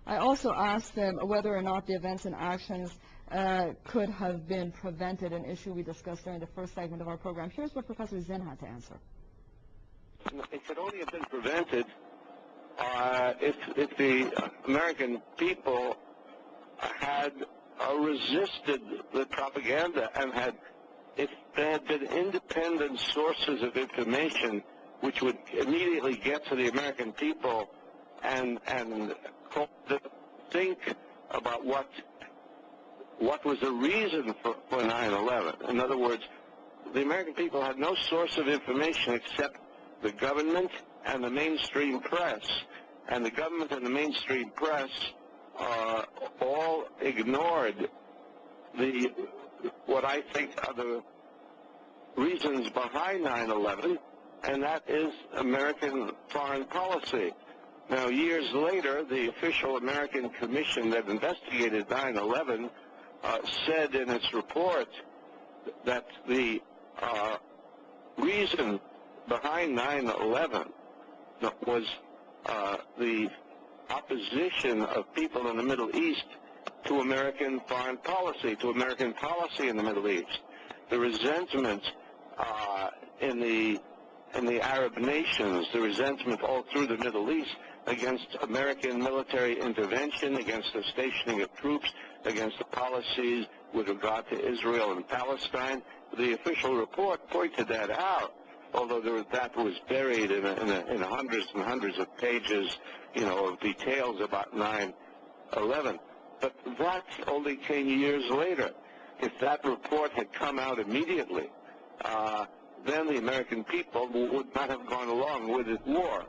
I also asked him whether or not the events and actions could have been prevented, an issue we discussed during the first segment of our program. Here's what Professor Zinn had to answer. It could only have been prevented if the American people had resisted the propaganda and if there had been independent sources of information which would immediately get to the American people and cause them to think about what was the reason for 9/11. In other words, the American people had no source of information except the government and the mainstream press. And the government and the mainstream press all ignored what I think are the reasons behind 9/11, and that is American foreign policy. Now, years later, the official American commission that investigated 9/11 said in its report that the reason behind 9/11 was the opposition of people in the Middle East to American foreign policy, to American policy in the Middle East. The resentment in the Arab nations, the resentment all through the Middle East against American military intervention, against the stationing of troops, against the policies with regard to Israel and Palestine. The official report pointed that out, although that was buried in hundreds and hundreds of pages, of details about 9/11. But that only came years later. If that report had come out immediately, then the American people would not have gone along with this war.